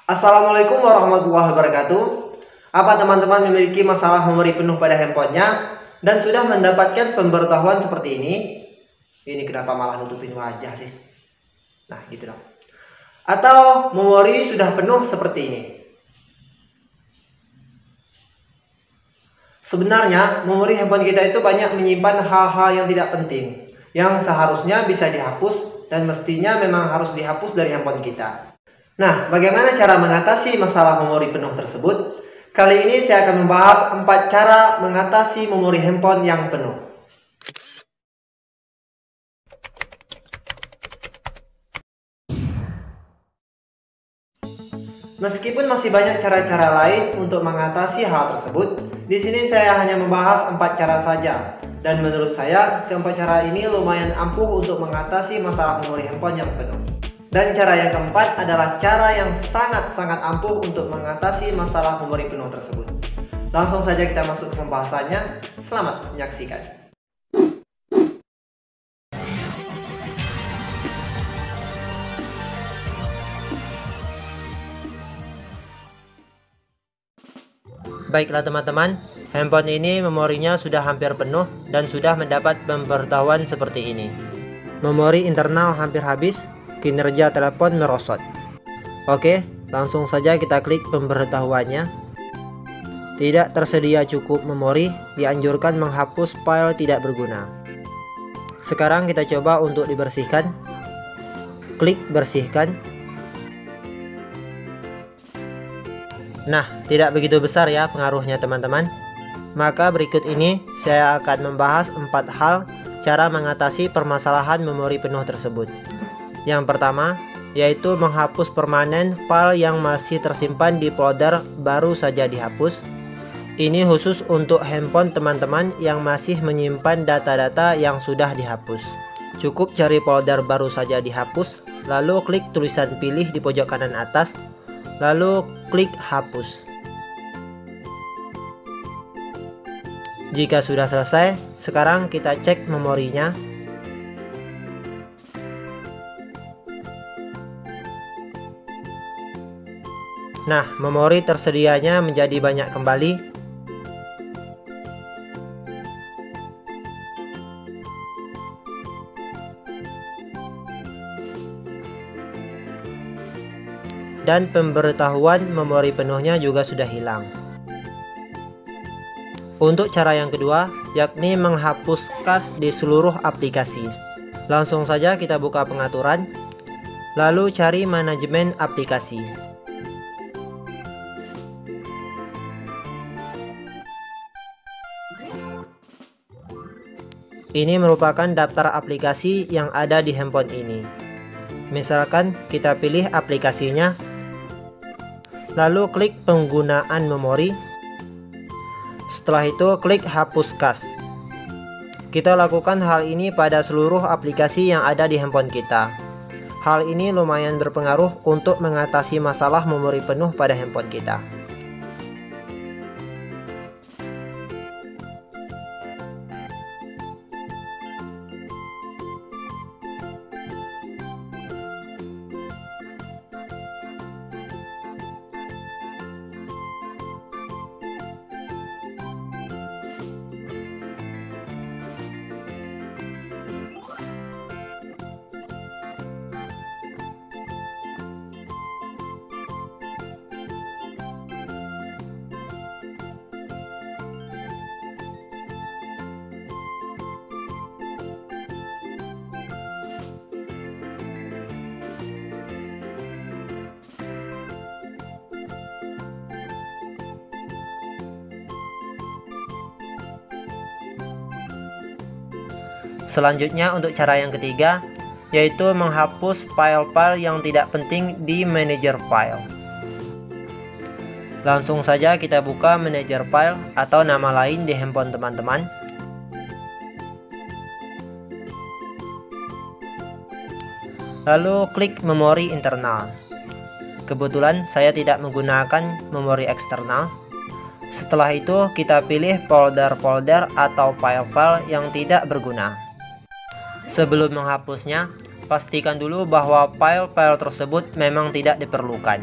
Assalamualaikum warahmatullahi wabarakatuh. Apa teman-teman memiliki masalah memori penuh pada handphonenya dan sudah mendapatkan pemberitahuan seperti ini? Ini kenapa malah nutupin wajah sih? Nah gitu dong. Atau memori sudah penuh seperti ini? Sebenarnya memori handphone kita itu banyak menyimpan hal-hal yang tidak penting, yang seharusnya bisa dihapus dan mestinya memang harus dihapus dari handphone kita. Nah, bagaimana cara mengatasi masalah memori penuh tersebut? Kali ini saya akan membahas 4 cara mengatasi memori handphone yang penuh. Meskipun masih banyak cara-cara lain untuk mengatasi hal tersebut, di sini saya hanya membahas 4 cara saja. Dan menurut saya, keempat cara ini lumayan ampuh untuk mengatasi masalah memori handphone yang penuh. Dan cara yang keempat adalah cara yang sangat-sangat ampuh untuk mengatasi masalah memori penuh tersebut. Langsung saja kita masuk ke pembahasannya. Selamat menyaksikan. Baiklah teman-teman, handphone ini memorinya sudah hampir penuh dan sudah mendapat pemberitahuan seperti ini. Memori internal hampir habis, kinerja telepon merosot. Oke, langsung saja kita klik pemberitahuannya. Tidak tersedia cukup memori, dianjurkan menghapus file tidak berguna. Sekarang kita coba untuk dibersihkan. Klik bersihkan. Nah, tidak begitu besar ya pengaruhnya teman-teman. Maka berikut ini saya akan membahas 4 hal cara mengatasi permasalahan memori penuh tersebut. Yang pertama, yaitu menghapus permanen file yang masih tersimpan di folder baru saja dihapus. Ini khusus untuk handphone teman-teman yang masih menyimpan data-data yang sudah dihapus. Cukup cari folder baru saja dihapus, lalu klik tulisan pilih di pojok kanan atas, lalu klik hapus. Jika sudah selesai, sekarang kita cek memorinya. Nah, memori tersedianya menjadi banyak kembali. Dan pemberitahuan memori penuhnya juga sudah hilang. Untuk cara yang kedua, yakni menghapus cache di seluruh aplikasi. Langsung saja kita buka pengaturan, lalu cari manajemen aplikasi. Ini merupakan daftar aplikasi yang ada di handphone ini. Misalkan kita pilih aplikasinya, lalu klik penggunaan memori. Setelah itu klik hapus cache. Kita lakukan hal ini pada seluruh aplikasi yang ada di handphone kita. Hal ini lumayan berpengaruh untuk mengatasi masalah memori penuh pada handphone kita. Selanjutnya untuk cara yang ketiga, yaitu menghapus file-file yang tidak penting di manajer file. Langsung saja kita buka manajer file atau nama lain di handphone teman-teman. Lalu klik memori internal. Kebetulan saya tidak menggunakan memori eksternal. Setelah itu kita pilih folder-folder atau file-file yang tidak berguna. Sebelum menghapusnya, pastikan dulu bahwa file-file tersebut memang tidak diperlukan.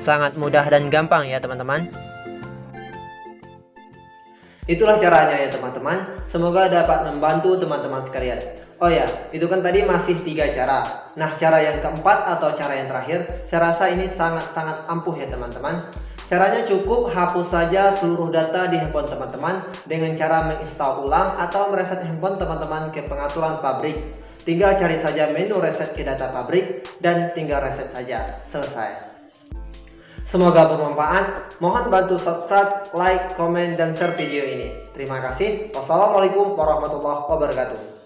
Sangat mudah dan gampang ya teman-teman. Itulah caranya ya teman-teman. Semoga dapat membantu teman-teman sekalian. Oh ya, itu kan tadi masih 3 cara. Nah, cara yang keempat atau cara yang terakhir, saya rasa ini sangat-sangat ampuh ya teman-teman. Caranya cukup hapus saja seluruh data di handphone teman-teman dengan cara menginstal ulang atau mereset handphone teman-teman ke pengaturan pabrik. Tinggal cari saja menu reset ke data pabrik dan tinggal reset saja. Selesai. Semoga bermanfaat. Mohon bantu subscribe, like, komen, dan share video ini. Terima kasih. Wassalamualaikum warahmatullahi wabarakatuh.